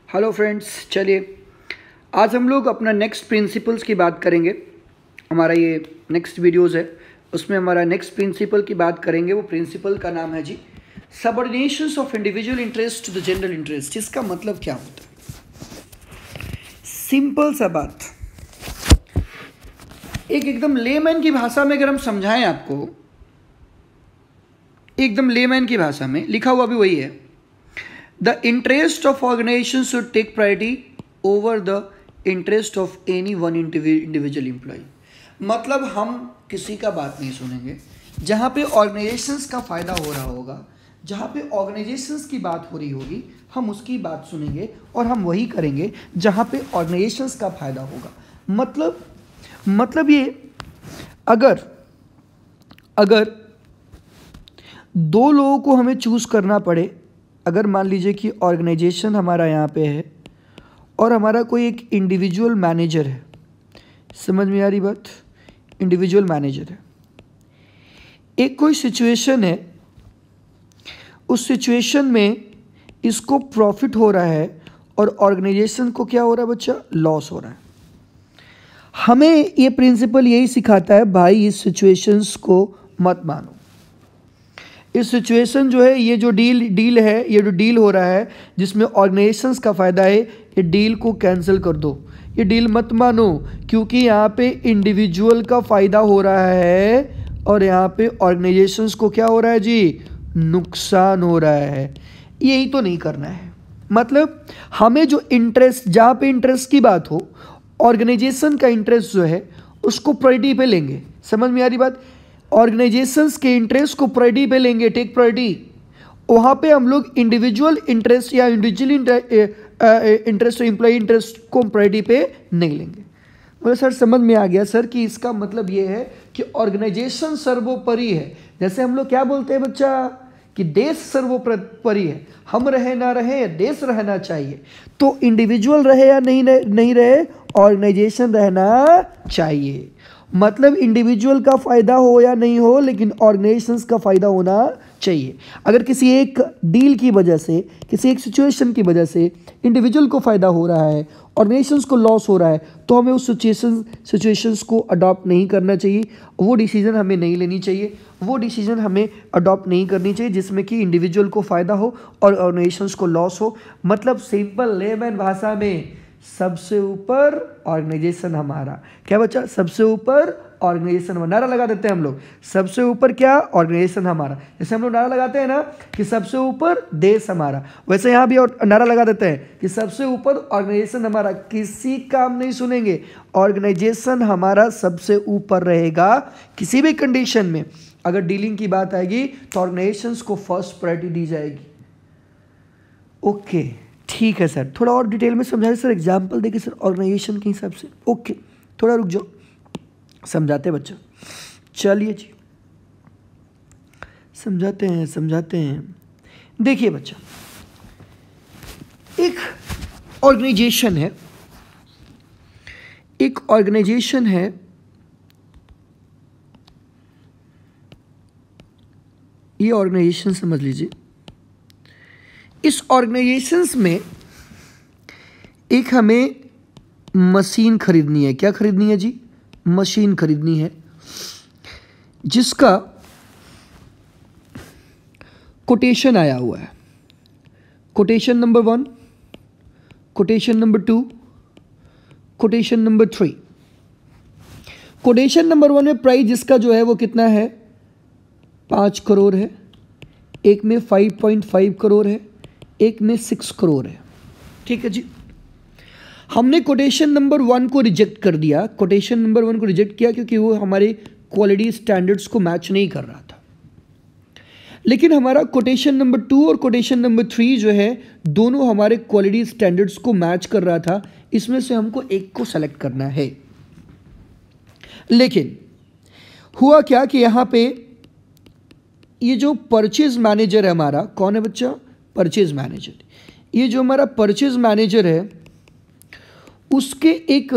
Hello friends, चलिए आज हम लोग अपना नेक्स्ट प्रिंसिपल्स की बात करेंगे। हमारा ये नेक्स्ट वीडियोस है, उसमें हमारा नेक्स्ट प्रिंसिपल की बात करेंगे। वो प्रिंसिपल का नाम है जी subordinations of individual interest to the general interest. इसका मतलब क्या होता है? सिंपल सा बात, एकदम लेमैन की भाषा में अगर हम समझाएं आपको, एकदम लेमैन की भाषा में लिखा हुआ भी वही है। The interest of organization should take priority over the interest of any one individual employee। मतलब हम किसी का बात नहीं सुनेंगे। जहाँ पे ऑर्गेनाइजेशंस का फ़ायदा हो रहा होगा, जहाँ पे ऑर्गेनाइजेशंस की बात हो रही होगी, हम उसकी बात सुनेंगे और हम वही करेंगे जहाँ पे ऑर्गेनाइजेशंस का फ़ायदा होगा। मतलब ये अगर दो लोगों को हमें चूज़ करना पड़े, अगर मान लीजिए कि ऑर्गेनाइजेशन हमारा यहाँ पे है और हमारा कोई एक इंडिविजुअल मैनेजर है, समझ में आ रही बात? इंडिविजुअल मैनेजर है, एक कोई सिचुएशन है, उस सिचुएशन में इसको प्रॉफिट हो रहा है और ऑर्गेनाइजेशन को क्या हो रहा है बच्चा? लॉस हो रहा है। हमें ये प्रिंसिपल यही सिखाता है, भाई इस सिचुएशंस को मत मानो। इस सिचुएशन जो है, ये जो डील है, ये जो डील हो रहा है जिसमें ऑर्गेनाइजेशंस का फ़ायदा है, ये डील को कैंसिल कर दो, ये डील मत मानो, क्योंकि यहाँ पे इंडिविजुअल का फ़ायदा हो रहा है और यहाँ पे ऑर्गेनाइजेशंस को क्या हो रहा है जी? नुकसान हो रहा है। यही तो नहीं करना है। मतलब हमें जो इंटरेस्ट, जहाँ पे इंटरेस्ट की बात हो, ऑर्गेनाइजेशन का इंटरेस्ट जो है उसको प्रायोरिटी पे लेंगे। समझ में आ रही बात? ऑर्गेनाइजेशंस के इंटरेस्ट को प्रायोरिटी पे लेंगे, टेक प्रायोरिटी। वहाँ पे हम लोग इंडिविजुअल इंटरेस्ट या इंडिविजुअल इंटरेस्ट, एम्प्लॉय इंटरेस्ट को प्रायोरिटी पे नहीं लेंगे। मुझे सर समझ में आ गया सर कि इसका मतलब ये है कि ऑर्गेनाइजेशन सर्वोपरि है। जैसे हम लोग क्या बोलते हैं बच्चा कि देश सर्वोपरि है, हम रहे ना रहे, देश रहना चाहिए। तो इंडिविजुअल रहे या नहीं रहे, ऑर्गेनाइजेशन रहना चाहिए। मतलब इंडिविजुअल का फ़ायदा हो या नहीं हो, लेकिन ऑर्गेनाइजेशंस का फ़ायदा होना चाहिए। अगर किसी एक डील की वजह से, किसी एक सिचुएशन की वजह से इंडिविजुअल को फ़ायदा हो रहा है, ऑर्गेनाइजेशंस को लॉस हो रहा है, तो हमें उस सिचुएशंस को अडॉप्ट नहीं करना चाहिए। वो डिसीजन हमें नहीं लेनी चाहिए, वो डिसीजन हमें अडॉप्ट नहीं करनी चाहिए जिसमें कि इंडिविजुअल को फ़ायदा हो और ऑर्गेनाइजेशंस को लॉस हो। मतलब सिंपल लेमैन भाषा में, सबसे ऊपर ऑर्गेनाइजेशन हमारा। क्या बच्चा? सबसे ऊपर ऑर्गेनाइजेशन। नारा लगा देते हैं हम लोग, सबसे ऊपर क्या? ऑर्गेनाइजेशन हमारा। जैसे हम लोग नारा लगाते हैं ना कि सबसे ऊपर देश हमारा, वैसे यहाँ भी और नारा लगा देते हैं कि सबसे ऊपर ऑर्गेनाइजेशन हमारा। किसी का हम नहीं सुनेंगे, ऑर्गेनाइजेशन हमारा सबसे ऊपर रहेगा किसी भी कंडीशन में। अगर डीलिंग की बात आएगी तो ऑर्गेनाइजेशन को फर्स्ट प्रायोरिटी दी जाएगी। ओके, ठीक है सर, थोड़ा और डिटेल में समझाइए सर, एग्जाम्पल देखिए सर ऑर्गेनाइजेशन के हिसाब से। ओके, थोड़ा रुक जाओ, समझाते हैं बच्चा। चलिए जी, समझाते हैं। देखिए बच्चा, एक ऑर्गेनाइजेशन है, ये ऑर्गेनाइजेशन समझ लीजिए। इस ऑर्गेनाइजेशंस में एक हमें मशीन खरीदनी है। क्या खरीदनी है जी? मशीन खरीदनी है, जिसका कोटेशन आया हुआ है। Quotation number 1, quotation number 2, quotation number 3। Quotation number 1 में प्राइस जिसका जो है वो कितना है? 5 करोड़ है, एक में 5.5 करोड़ है, एक में 6 करोड़ है। ठीक है जी, हमने कोटेशन नंबर 1 को रिजेक्ट कर दिया। कोटेशन नंबर 1 को रिजेक्ट किया क्योंकि वो हमारे क्वालिटी स्टैंडर्ड्स को मैच नहीं कर रहा था। लेकिन हमारा कोटेशन नंबर 2 और कोटेशन नंबर 3 जो है, दोनों हमारे क्वालिटी स्टैंडर्ड्स को मैच कर रहा था। इसमें से हमको एक को सेलेक्ट करना है। लेकिन हुआ क्या कि यहाँ पे ये जो परचेज मैनेजर है हमारा, कौन है बच्चा? Purchase manager. ये जो हमारा परचेज मैनेजर है, उसके एक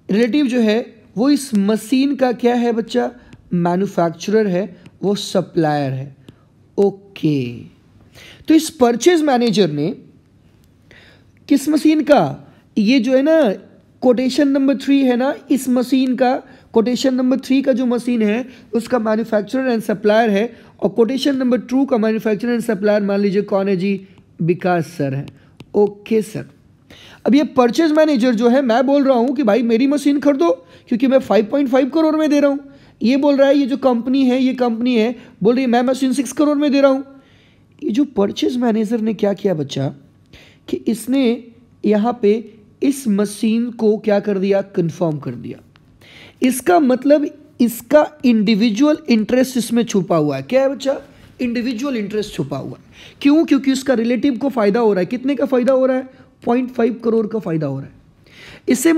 रिलेटिव जो है वो इस मशीन का क्या है बच्चा? मैन्युफैक्चरर है, वो सप्लायर है। ओके, तो इस परचेज मैनेजर ने किस मशीन का, ये जो है ना कोटेशन नंबर 3 है ना, इस मशीन का कोटेशन नंबर 3 का जो मशीन है उसका मैन्युफैक्चरर एंड सप्लायर है, और कोटेशन नंबर 2 का मैन्युफैक्चरर एंड सप्लायर मान लीजिए कौन है जी, विकास सर है। ओके सर, अब ये परचेज मैनेजर जो है, मैं बोल रहा हूँ कि भाई मेरी मशीन खरीदो क्योंकि मैं 5.5 करोड़ में दे रहा हूँ। ये बोल रहा है, ये जो कंपनी है, ये कंपनी है बोल रही है मैं मशीन 6 करोड़ में दे रहा हूँ। ये जो परचेज मैनेजर ने क्या किया बच्चा, कि इसने यहाँ पे इस मशीन को क्या कर दिया, कंफर्म कर दिया। इसका मतलब इसका इंडिविजुअल इंटरेस्ट इसमें छुपा हुआ है। क्या है बच्चा, इंडिविजुअल इंटरेस्ट छुपा हुआ है। क्यों, क्योंकि उसका रिलेटिव को फायदा हो रहा है। कितने का फायदा हो रहा है, 0.5 करोड़ का फायदा हो रहा है। इसे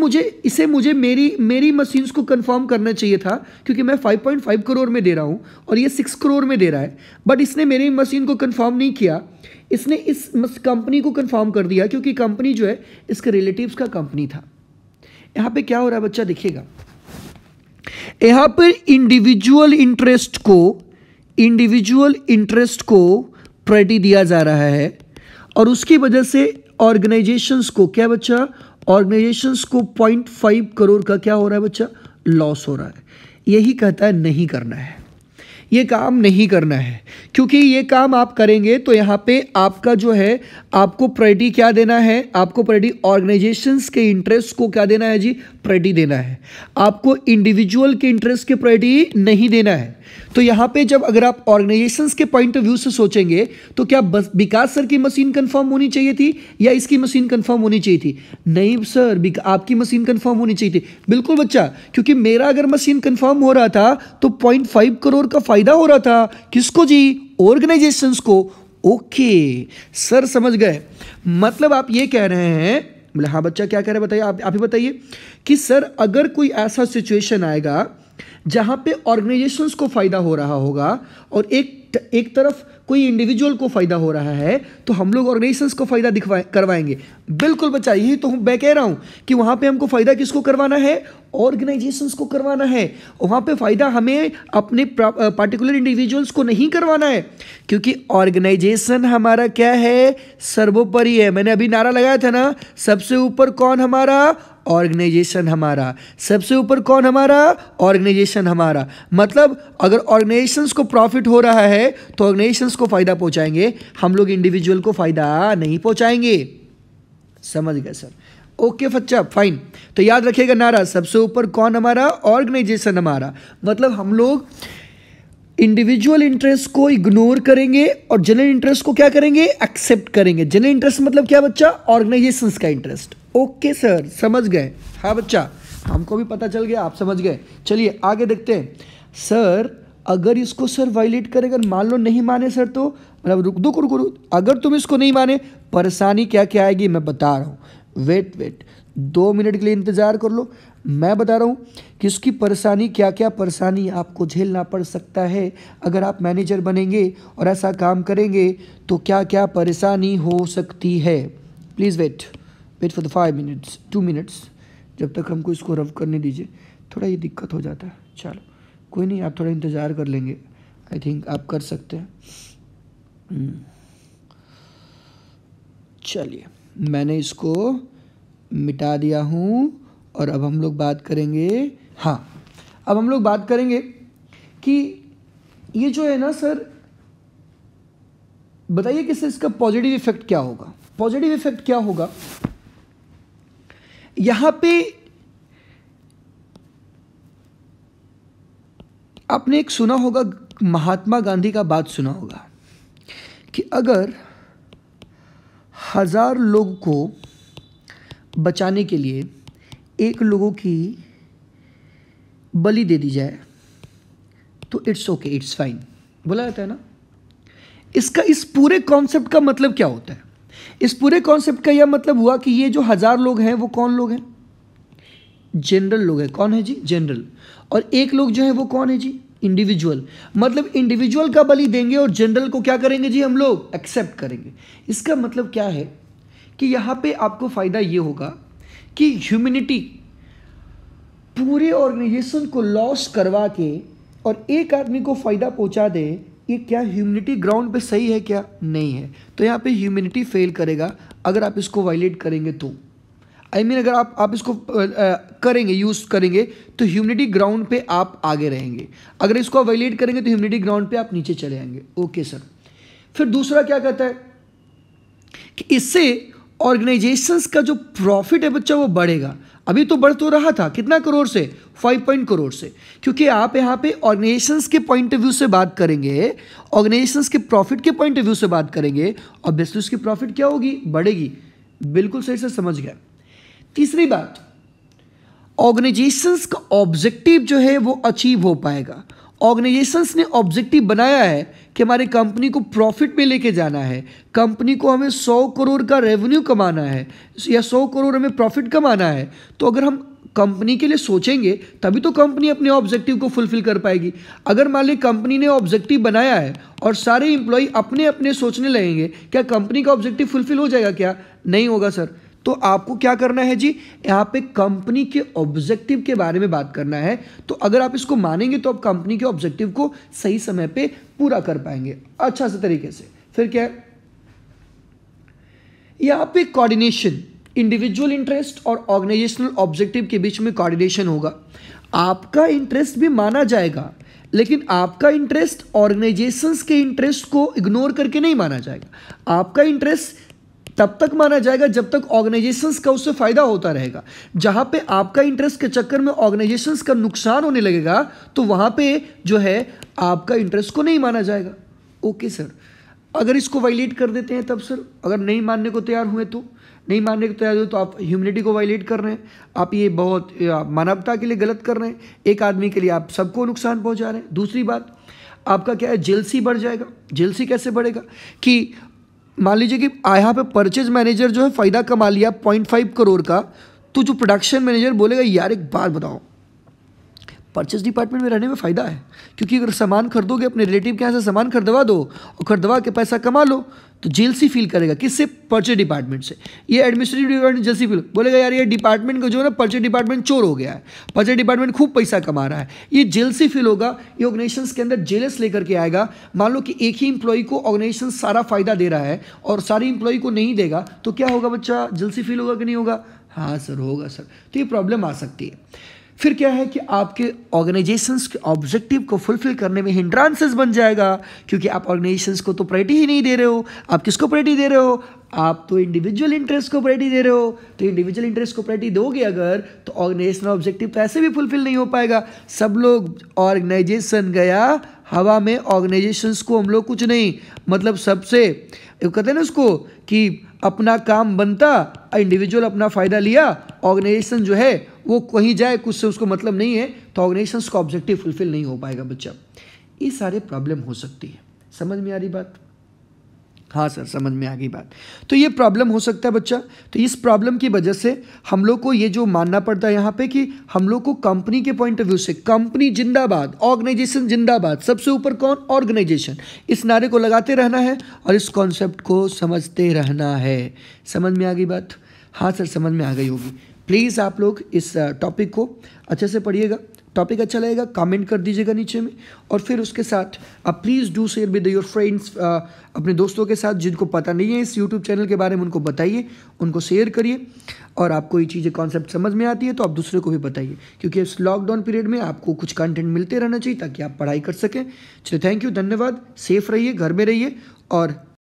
मुझे मेरी मशीन्स को कंफर्म करना चाहिए था क्योंकि मैं 5.5 करोड़ में दे रहा हूँ और ये 6 करोड़ में दे रहा है, बट इसने मेरी मशीन को कंफर्म नहीं किया, इसने इस कंपनी को कंफर्म कर दिया क्योंकि कंपनी जो है इसके रिलेटिव्स का कंपनी था। यहाँ पे क्या हो रहा है बच्चा, देखिएगा यहाँ पर इंडिविजुअल इंटरेस्ट को प्रायोरिटी दिया जा रहा है और उसकी वजह से ऑर्गेनाइजेशंस को क्या बच्चा, ऑर्गेनाइजेशंस को 0.5 करोड़ का क्या हो रहा है बच्चा, लॉस हो रहा है। यही कहता है नहीं करना है, ये काम नहीं करना है, क्योंकि ये काम आप करेंगे तो यहाँ पे आपका जो है आपको प्रायोरिटी क्या देना है, आपको प्रायोरिटी ऑर्गेनाइजेशंस के इंटरेस्ट को क्या देना है जी, प्रायोरिटी देना है। आपको इंडिविजुअल के इंटरेस्ट के प्रायोरिटी नहीं देना है। तो यहाँ पे जब अगर आप ऑर्गेनाइजेशंस के पॉइंट ऑफ व्यू से सोचेंगे तो क्या बस विकास सर की मशीन कंफर्म होनी चाहिए थी या इसकी मशीन कंफर्म होनी चाहिए थी? नहीं सर, आपकी मशीन कंफर्म होनी चाहिए थी। बिल्कुल बच्चा, क्योंकि मेरा अगर मशीन कंफर्म हो रहा था तो 0.5 करोड़ का फायदा हो रहा था। किसको जी, ऑर्गेनाइजेशंस को। ओके सर, समझ गए। मतलब आप ये कह रहे हैं, बोले हाँ बच्चा क्या कह रहे हैं बताइए, आप ही बताइए कि सर अगर कोई ऐसा सिचुएशन आएगा जहां पे ऑर्गेनाइजेशंस को फायदा हो रहा होगा और एक तरफ कोई इंडिविजुअल को फायदा हो रहा है तो हम लोग ऑर्गेनाइजेशंस को फायदा करवाएंगे। बिल्कुल बच्चा, यही तो मैं कह रहा हूं कि वहां पे हमको फायदा किसको करवाना है, ऑर्गेनाइजेशंस को करवाना है। वहां पे फायदा हमें अपने पार्टिकुलर इंडिविजुअल्स को नहीं करवाना है, क्योंकि ऑर्गेनाइजेशन हमारा क्या है, सर्वोपरि है। मैंने अभी नारा लगाया था ना, सबसे ऊपर कौन हमारा, ऑर्गेनाइजेशन हमारा। सबसे ऊपर कौन हमारा, ऑर्गेनाइजेशन हमारा। मतलब अगर ऑर्गेनाइजेशंस को प्रॉफिट हो रहा है तो ऑर्गेनाइजेशंस को फायदा पहुंचाएंगे, हम लोग इंडिविजुअल को फायदा नहीं पहुंचाएंगे। समझ गए सर? ओके बच्चा, फाइन। तो याद रखिएगा नारा, सबसे ऊपर कौन हमारा, ऑर्गेनाइजेशन हमारा। मतलब हम लोग इंडिविजुअल इंटरेस्ट को इग्नोर करेंगे और जनरल इंटरेस्ट को क्या करेंगे, एक्सेप्ट करेंगे। जनरल इंटरेस्ट मतलब क्या बच्चा, ऑर्गेनाइजेशंस का इंटरेस्ट। ओके सर, समझ गए? हाँ बच्चा, हमको भी पता चल गया, आप समझ गए। चलिए आगे देखते हैं। सर अगर इसको सर वायलेट करेगा, मान लो नहीं माने सर, तो मतलब रुक, अगर तुम इसको नहीं माने परेशानी क्या क्या आएगी मैं बता रहा हूँ। वेट 2 मिनट के लिए इंतज़ार कर लो, मैं बता रहा हूँ कि उसकी परेशानी क्या क्या परेशानी आपको झेलना पड़ सकता है अगर आप मैनेजर बनेंगे और ऐसा काम करेंगे तो क्या क्या परेशानी हो सकती है। Please wait for the 2 minutes, जब तक हमको इसको रब करने दीजिए। थोड़ा ये दिक्कत हो जाता है, चलो कोई नहीं, आप थोड़ा इंतज़ार कर लेंगे, आई थिंक आप कर सकते हैं। चलिए मैंने इसको मिटा दिया हूँ और अब हम लोग बात करेंगे, हाँ अब हम लोग बात करेंगे कि ये जो है ना सर, बताइए कि सर इसका पॉजिटिव इफेक्ट क्या होगा। पॉजिटिव इफेक्ट क्या होगा, यहां पे आपने एक सुना होगा, महात्मा गांधी का बात सुना होगा कि अगर 1000 लोग को बचाने के लिए 1 लोगों की बलि दे दी जाए तो इट्स ओके, इट्स फाइन बोला जाता है ना। इस पूरे कॉन्सेप्ट का मतलब क्या होता है? इस पूरे कॉन्सेप्ट का यह मतलब हुआ कि ये जो 1000 लोग हैं वो कौन लोग हैं, जनरल लोग हैं। कौन है जी, जनरल। और 1 लोग जो है वो कौन है जी, इंडिविजुअल। मतलब इंडिविजुअल का बलि देंगे और जनरल को क्या करेंगे जी, हम लोग एक्सेप्ट करेंगे। इसका मतलब क्या है कि यहाँ पे आपको फायदा ये होगा कि ह्यूमैनिटी पूरे ऑर्गेनाइजेशन को लॉस करवा के और 1 आदमी को फायदा पहुँचा दे ये क्या ह्यूमैनिटी ग्राउंड पे सही है क्या? नहीं है। तो यहाँ पे ह्यूमैनिटी फेल करेगा अगर आप इसको वायलेट करेंगे तो। अगर आप इसको करेंगे, यूज़ करेंगे, तो ह्यूमैनिटी ग्राउंड पे आप आगे रहेंगे। अगर इसको वायलेट करेंगे तो ह्यूमैनिटी ग्राउंड पे आप नीचे चले आएंगे। Okay sir. फिर दूसरा क्या कहता है कि इससे ऑर्गेनाइजेशंस का जो प्रॉफिट है बच्चा वो बढ़ेगा। अभी तो बढ़ तो रहा था, कितना करोड़ से? 5 करोड़ से। क्योंकि आप यहाँ पे ऑर्गेनाइजेशंस के पॉइंट ऑफ व्यू से बात करेंगे, ऑर्गेनाइजेशंस के प्रॉफिट के पॉइंट ऑफ व्यू से बात करेंगे, और बिजनेस की प्रॉफिट क्या होगी? बढ़ेगी। बिल्कुल सही से समझ गया। तीसरी बात, ऑर्गेनाइजेशंस का ऑब्जेक्टिव जो है वो अचीव हो पाएगा। ऑर्गेनाइजेशंस ने ऑब्जेक्टिव बनाया है कि हमारी कंपनी को प्रॉफिट में लेके जाना है, कंपनी को हमें 100 करोड़ का रेवेन्यू कमाना है या 100 करोड़ हमें प्रॉफिट कमाना है। तो अगर हम कंपनी के लिए सोचेंगे तभी तो कंपनी अपने ऑब्जेक्टिव को फुलफिल कर पाएगी। अगर मान ली कंपनी ने ऑब्जेक्टिव बनाया है और सारे एम्प्लॉय अपने अपने सोचने लगेंगे, क्या कंपनी का ऑब्जेक्टिव फुलफिल हो जाएगा क्या? नहीं होगा सर। तो आपको क्या करना है जी, यहाँ पे कंपनी के ऑब्जेक्टिव के बारे में बात करना है। तो अगर आप इसको मानेंगे तो आप कंपनी के ऑब्जेक्टिव को सही समय पे पूरा कर पाएंगे अच्छा से तरीके से। फिर क्या है, यहाँ पे कोऑर्डिनेशन, इंडिविजुअल इंटरेस्ट और ऑर्गेनाइजेशनल ऑब्जेक्टिव के बीच में कोऑर्डिनेशन होगा। आपका इंटरेस्ट भी माना जाएगा, लेकिन आपका इंटरेस्ट ऑर्गेनाइजेशंस के इंटरेस्ट को इग्नोर करके नहीं माना जाएगा। आपका इंटरेस्ट तब तक माना जाएगा जब तक ऑर्गेनाइजेशंस का उससे फायदा होता रहेगा। जहां पे आपका इंटरेस्ट के चक्कर में ऑर्गेनाइजेशंस का नुकसान होने लगेगा तो वहां पे जो है आपका इंटरेस्ट को नहीं माना जाएगा। Okay sir. अगर इसको वायलेट कर देते हैं तब सर, अगर नहीं मानने को तैयार हुए तो, नहीं मानने को तैयार हुए तो आप ह्यूमैनिटी को वायलेट कर रहे हैं, आप ये बहुत मानवता के लिए गलत कर रहे हैं, एक आदमी के लिए आप सबको नुकसान पहुंचा रहे हैं। दूसरी बात, आपका क्या है, जेलसी बढ़ जाएगा। जेलसी कैसे बढ़ेगा कि मान लीजिए कि यहाँ पे परचेज मैनेजर जो है फ़ायदा कमा लिया 0.5 करोड़ का, तो जो प्रोडक्शन मैनेजर बोलेगा यार एक बात बताओ, परचेज डिपार्टमेंट में रहने में फ़ायदा है, क्योंकि अगर सामान खरीदोगे अपने रिलेटिव के यहाँ से सामान खरीदवा दो और खरीदवा के पैसा कमा लो, तो जेलसी फील करेगा। किससे? परचेज डिपार्टमेंट से। ये एडमिनिस्ट्रेटिव डिपार्टमेंट जेलसी फील बोलेगा यार ये डिपार्टमेंट का जो है ना, परचेज डिपार्टमेंट चोर हो गया है, परचेज डिपार्टमेंट खूब पैसा कमा रहा है, ये जेलसी फील होगा। ये ऑर्गेनाइजेशंस के अंदर जेलस लेकर के आएगा। मान लो कि एक ही इंप्लॉई को ऑर्गेनाइजेशन सारा फायदा दे रहा है और सारी इंप्लॉई को नहीं देगा, तो क्या होगा बच्चा, जेलसी फील होगा कि नहीं होगा? हाँ सर होगा सर। तो ये प्रॉब्लम आ सकती है। फिर क्या है कि आपके ऑर्गेनाइजेशंस के ऑब्जेक्टिव को फुलफिल करने में हिंड्रांसेस बन जाएगा, क्योंकि आप ऑर्गेनाइजेशंस को तो प्रायोरिटी ही नहीं दे रहे हो। आप किसको प्रायोरिटी दे रहे हो? आप तो इंडिविजुअल इंटरेस्ट को प्रायोरिटी दे रहे हो। तो इंडिविजुअल इंटरेस्ट को प्रायोरिटी दोगे अगर, तो ऑर्गेनाइजेशनल ऑब्जेक्टिव तो ऐसे भी फुलफिल नहीं हो पाएगा। सब लोग ऑर्गेनाइजेशन गया हवा में, ऑर्गेनाइजेशंस को हम लोग कुछ नहीं, मतलब सबसे कहते हैं ना उसको कि अपना काम बनता, इंडिविजुअल अपना फ़ायदा लिया, ऑर्गेनाइजेशन जो है वो कहीं जाए कुछ से उसको मतलब नहीं है, तो ऑर्गेनाइजेशंस का ऑब्जेक्टिव फुलफिल नहीं हो पाएगा बच्चा। ये सारे प्रॉब्लम हो सकती है। समझ में आ रही बात? हाँ सर समझ में आ गई बात। तो ये प्रॉब्लम हो सकता है बच्चा। तो इस प्रॉब्लम की वजह से हम लोग को ये जो मानना पड़ता है यहाँ पे कि हम लोग को कंपनी के पॉइंट ऑफ व्यू से, कंपनी जिंदाबाद, ऑर्गेनाइजेशन जिंदाबाद, सबसे ऊपर कौन? ऑर्गेनाइजेशन। इस नारे को लगाते रहना है और इस कॉन्सेप्ट को समझते रहना है। समझ में आ गई बात? हाँ सर समझ में आ गई होगी। प्लीज़ आप लोग इस टॉपिक को अच्छे से पढ़िएगा। टॉपिक अच्छा लगेगा कमेंट कर दीजिएगा नीचे में, और फिर उसके साथ आप please do share with your friends, अपने दोस्तों के साथ जिनको पता नहीं है इस यूट्यूब चैनल के बारे में, उनको बताइए, उनको शेयर करिए। और आपको ये चीज़ें कॉन्सेप्ट समझ में आती है तो आप दूसरे को भी बताइए, क्योंकि इस लॉकडाउन पीरियड में आपको कुछ कंटेंट मिलते रहना चाहिए ताकि आप पढ़ाई कर सकें। चलिए थैंक यू, धन्यवाद। सेफ रहिए, घर में रहिए और